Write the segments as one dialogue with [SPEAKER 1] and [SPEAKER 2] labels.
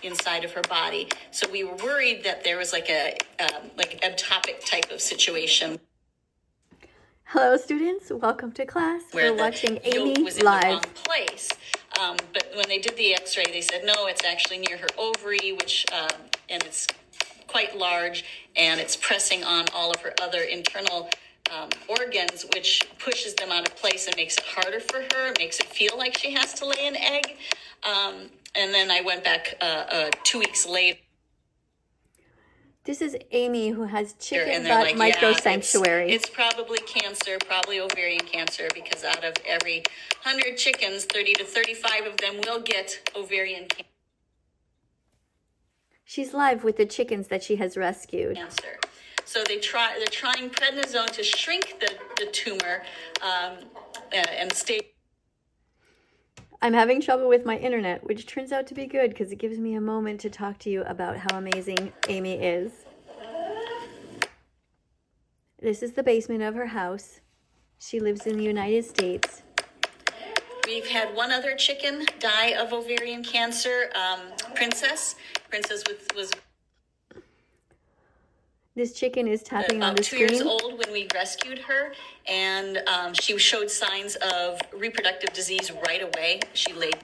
[SPEAKER 1] inside of her body. So we were worried that there was like a ectopic type of situation.
[SPEAKER 2] Hello, students. Welcome to class.
[SPEAKER 1] Where
[SPEAKER 2] we're watching
[SPEAKER 1] the
[SPEAKER 2] Amy
[SPEAKER 1] yolk was in
[SPEAKER 2] live.
[SPEAKER 1] the wrong place. But when they did the x-ray, they said, no, it's actually near her ovary, which, and it's quite large, and it's pressing on all of her other internal organs, which pushes them out of place and makes it harder for her, makes it feel like she has to lay an egg. And then I went back 2 weeks later.
[SPEAKER 2] This is Amy, who has chicken
[SPEAKER 1] And
[SPEAKER 2] butt
[SPEAKER 1] they're like,
[SPEAKER 2] micro
[SPEAKER 1] yeah,
[SPEAKER 2] sanctuary.
[SPEAKER 1] It's probably cancer, probably ovarian cancer, because out of every 100 chickens, 30 to 35 of them will get ovarian
[SPEAKER 2] She's live with the chickens that she has rescued.
[SPEAKER 1] cancer. So they're trying prednisone to shrink the tumor and stay.
[SPEAKER 2] I'm having trouble with my internet, which turns out to be good because it gives me a moment to talk to you about how amazing Amy is. This is the basement of her house. She lives in the United States.
[SPEAKER 1] We've had one other chicken die of ovarian cancer, Princess. Princess was
[SPEAKER 2] This chicken is tapping on the
[SPEAKER 1] 2
[SPEAKER 2] screen.
[SPEAKER 1] years old when we rescued her, and she showed signs of reproductive disease right away. She laid.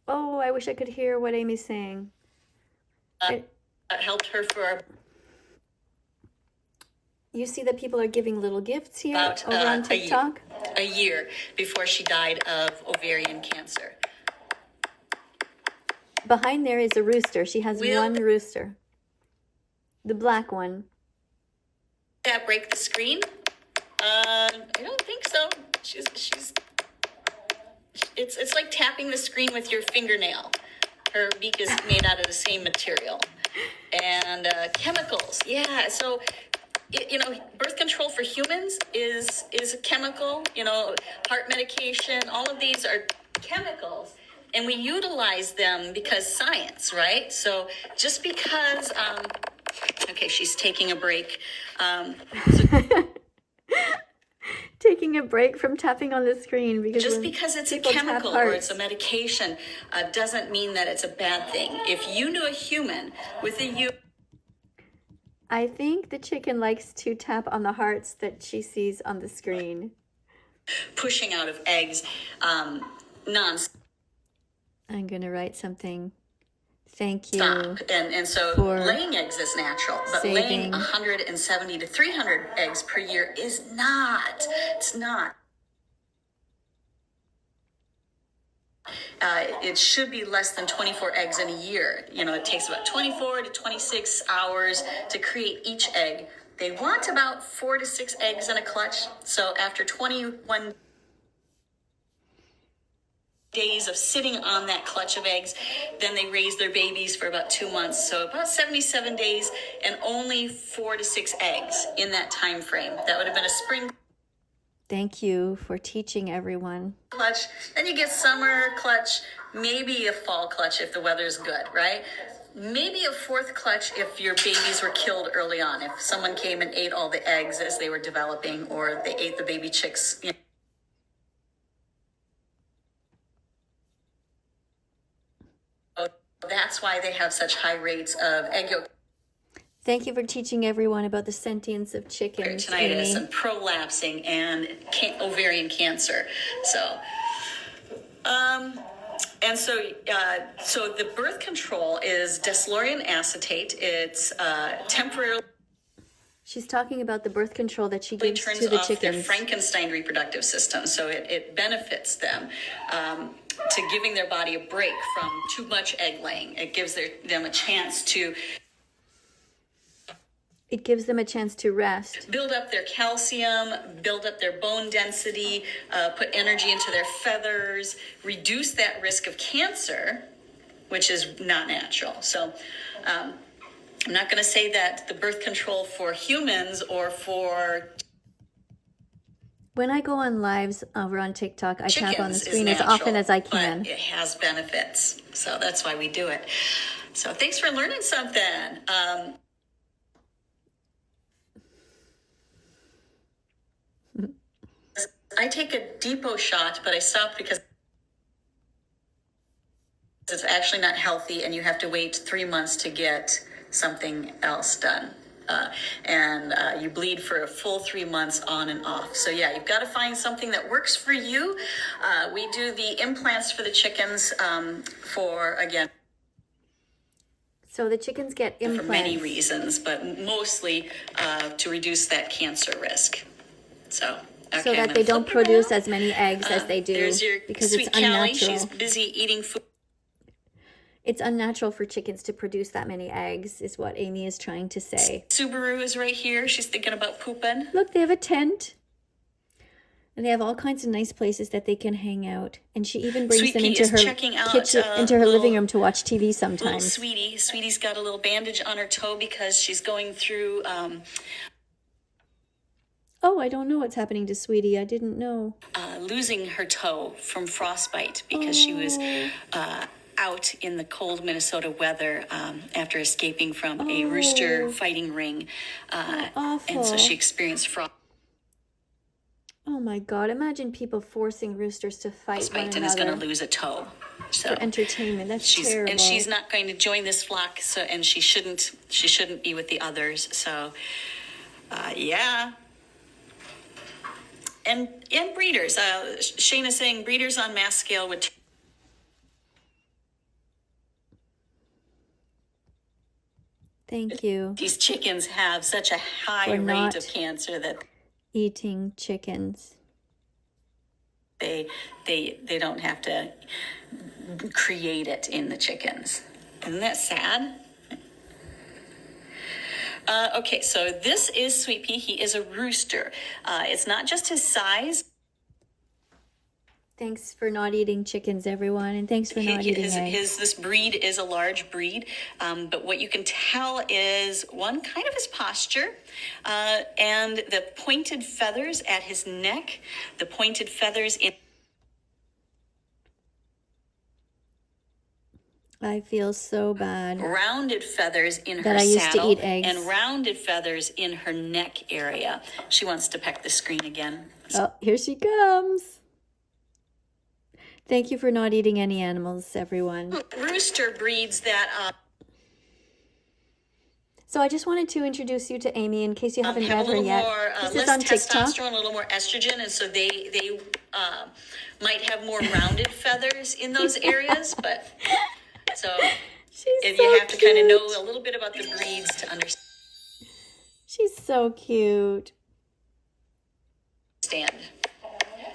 [SPEAKER 2] Oh, I wish I could hear what Amy's saying.
[SPEAKER 1] Helped her for
[SPEAKER 2] You see that people are giving little gifts here
[SPEAKER 1] about
[SPEAKER 2] over on TikTok?
[SPEAKER 1] a year before she died of ovarian cancer.
[SPEAKER 2] Behind there is a rooster. She has
[SPEAKER 1] Will-
[SPEAKER 2] one rooster. The black one.
[SPEAKER 1] Did that break the screen? I don't think so. It's like tapping the screen with your fingernail. Her beak is made out of the same material. And chemicals, yeah. So, birth control for humans is a chemical. Heart medication. All of these are chemicals, and we utilize them because science, right? So just because. Okay, she's taking a break.
[SPEAKER 2] Taking a break from tapping on the screen because
[SPEAKER 1] Just because it's a chemical or it's a medication doesn't mean that it's a bad thing. If you knew a human with a
[SPEAKER 2] I think the chicken likes to tap on the hearts that she sees on the screen.
[SPEAKER 1] pushing out of eggs, non-stop.
[SPEAKER 2] I'm going to write something. Thank you.
[SPEAKER 1] And so laying eggs is natural, but laying 170 to 300 eggs per year is not. It's not. It should be less than 24 eggs in a year. It takes about 24 to 26 hours to create each egg. They want about 4 to 6 eggs in a clutch. So after 21 days of sitting on that clutch of eggs, then they raise their babies for about 2 months. So about 77 days and only 4 to 6 eggs in that time frame. That would have been a spring
[SPEAKER 2] Thank you for teaching everyone.
[SPEAKER 1] clutch. Then you get summer clutch, maybe a fall clutch if the weather's good, right? Maybe a fourth clutch if your babies were killed early on. If someone came and ate all the eggs as they were developing, or they ate the baby chicks. That's why they have such high rates of egg yolk
[SPEAKER 2] Thank you for teaching everyone about the sentience of chickens,
[SPEAKER 1] peritonitis
[SPEAKER 2] Amy.
[SPEAKER 1] and prolapsing and ovarian cancer. So, so the birth control is deslorian acetate. It's temporarily
[SPEAKER 2] She's talking about the birth control that she gives
[SPEAKER 1] turns
[SPEAKER 2] to the
[SPEAKER 1] off their
[SPEAKER 2] chickens.
[SPEAKER 1] Frankenstein reproductive system, so it benefits them to giving their body a break from too much egg laying. It gives them a chance to
[SPEAKER 2] It gives them a chance to rest.
[SPEAKER 1] build up their calcium, build up their bone density, put energy into their feathers, reduce that risk of cancer, which is not natural. So I'm not going to say that the birth control for humans or for
[SPEAKER 2] When I go on lives over on TikTok, I tap on the
[SPEAKER 1] chickens
[SPEAKER 2] screen
[SPEAKER 1] is
[SPEAKER 2] as often
[SPEAKER 1] natural,
[SPEAKER 2] as I can.
[SPEAKER 1] but it has benefits. So that's why we do it. So thanks for learning something. I take a depot shot, but I stopped because it's actually not healthy, and you have to wait 3 months to get something else done. And you bleed for a full 3 months on and off. So yeah, you've got to find something that works for you. We do the implants for the chickens for, again,
[SPEAKER 2] So the chickens get implants.
[SPEAKER 1] for many reasons, but mostly to reduce that cancer risk. So, okay,
[SPEAKER 2] so that they don't produce as many eggs as they do,
[SPEAKER 1] there's your
[SPEAKER 2] because
[SPEAKER 1] sweet
[SPEAKER 2] it's
[SPEAKER 1] Callie.
[SPEAKER 2] unnatural.
[SPEAKER 1] She's busy eating food.
[SPEAKER 2] It's unnatural for chickens to produce that many eggs, is what Amy is trying to say.
[SPEAKER 1] Subaru is right here. She's thinking about pooping.
[SPEAKER 2] Look, they have a tent. And they have all kinds of nice places that they can hang out. And she even brings
[SPEAKER 1] Sweet
[SPEAKER 2] them
[SPEAKER 1] Pea
[SPEAKER 2] into
[SPEAKER 1] is
[SPEAKER 2] her
[SPEAKER 1] checking out,
[SPEAKER 2] kitchen, into her
[SPEAKER 1] little-
[SPEAKER 2] living room to watch TV
[SPEAKER 1] Little
[SPEAKER 2] sometimes.
[SPEAKER 1] Sweetie. Sweetie's got a little bandage on her toe because she's going through
[SPEAKER 2] Oh, I don't know what's happening to Sweetie. I didn't know.
[SPEAKER 1] losing her toe from frostbite because she was out in the cold Minnesota weather after escaping from a rooster fighting ring. And so she experienced frostbite
[SPEAKER 2] Oh my God! Imagine people forcing roosters to fight one
[SPEAKER 1] and is going
[SPEAKER 2] another
[SPEAKER 1] to lose a toe. So
[SPEAKER 2] for entertainment. That's terrible.
[SPEAKER 1] and she's not going to join this flock, so and she shouldn't be with the others. So yeah. And breeders. Shane is saying breeders on mass scale would.
[SPEAKER 2] Thank you.
[SPEAKER 1] These chickens have such a high
[SPEAKER 2] For
[SPEAKER 1] rate
[SPEAKER 2] not
[SPEAKER 1] of cancer that
[SPEAKER 2] eating chickens.
[SPEAKER 1] they don't have to create it in the chickens. Isn't that sad? Okay, so this is Sweet Pea. He is a rooster. It's not just his size.
[SPEAKER 2] Thanks for not eating chickens, everyone, and thanks for not eating eggs.
[SPEAKER 1] This breed is a large breed, but what you can tell is one kind of his posture, and the pointed feathers at his neck, the pointed feathers in.
[SPEAKER 2] I feel so bad.
[SPEAKER 1] Rounded feathers in her
[SPEAKER 2] That I used to
[SPEAKER 1] saddle
[SPEAKER 2] eat eggs.
[SPEAKER 1] and rounded feathers in her neck area. She wants to peck the screen again.
[SPEAKER 2] Oh, here she comes. Thank you for not eating any animals, everyone.
[SPEAKER 1] Rooster breeds that
[SPEAKER 2] So I just wanted to introduce you to Amy in case you haven't
[SPEAKER 1] have a
[SPEAKER 2] met her
[SPEAKER 1] little
[SPEAKER 2] yet.
[SPEAKER 1] more
[SPEAKER 2] This
[SPEAKER 1] less
[SPEAKER 2] is on TikTok.
[SPEAKER 1] testosterone, a little more estrogen, and so they might have more rounded feathers in those areas. But so
[SPEAKER 2] She's
[SPEAKER 1] if
[SPEAKER 2] so
[SPEAKER 1] you have to kind of know
[SPEAKER 2] cute.
[SPEAKER 1] a little bit about the breeds to understand.
[SPEAKER 2] She's so cute.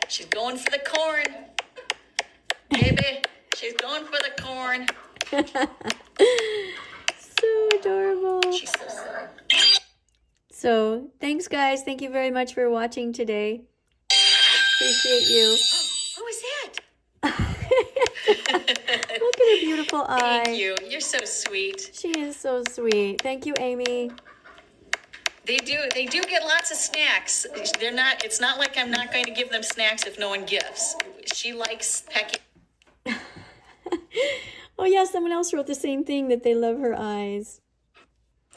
[SPEAKER 1] She's going for the corn, baby. She's going for the corn.
[SPEAKER 2] So adorable.
[SPEAKER 1] She's so silly.
[SPEAKER 2] So thanks, guys. Thank you very much for watching today. Appreciate you.
[SPEAKER 1] Who is that?
[SPEAKER 2] Look at her beautiful eye.
[SPEAKER 1] Thank you. You're so sweet.
[SPEAKER 2] She is so sweet. Thank you, Amy.
[SPEAKER 1] They do get lots of snacks. It's not like I'm not going to give them snacks if no one gives. She likes pecking.
[SPEAKER 2] Oh yeah, someone else wrote the same thing, that they love her eyes.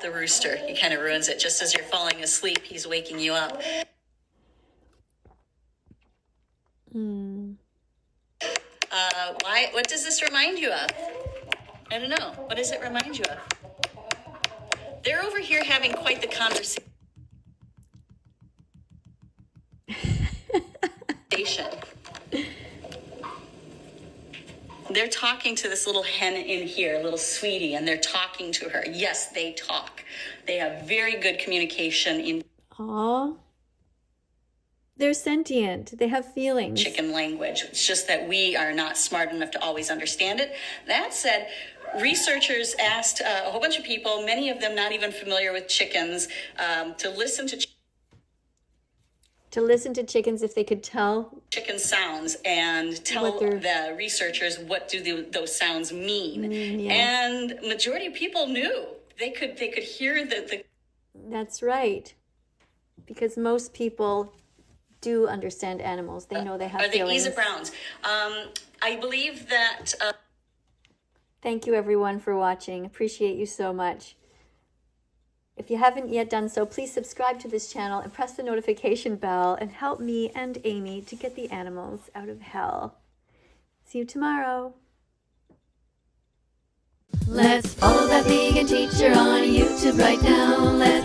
[SPEAKER 1] The rooster, he kind of ruins it. Just as you're falling asleep, he's waking you up. What does this remind you of? I don't know. What does it remind you of? They're over here having quite the conversation. They're talking to this little hen in here, little sweetie, and they're talking to her. Yes, they talk. They have very good communication in
[SPEAKER 2] Aw. They're sentient. They have feelings.
[SPEAKER 1] chicken language. It's just that we are not smart enough to always understand it. That said, researchers asked a whole bunch of people, many of them not even familiar with chickens, to listen to
[SPEAKER 2] chickens if they could tell.
[SPEAKER 1] chicken sounds and tell
[SPEAKER 2] What they're-
[SPEAKER 1] the researchers what do those sounds mean.
[SPEAKER 2] yeah.
[SPEAKER 1] And majority of people knew. They could hear the
[SPEAKER 2] That's right. Because most people do understand animals. They know they have
[SPEAKER 1] are the
[SPEAKER 2] feelings.
[SPEAKER 1] Isa Browns. I believe that
[SPEAKER 2] Thank you, everyone, for watching. Appreciate you so much. If you haven't yet done so, please subscribe to this channel and press the notification bell and help me and Amy to get the animals out of hell. See you tomorrow. Let's follow that vegan teacher on YouTube right now. Let's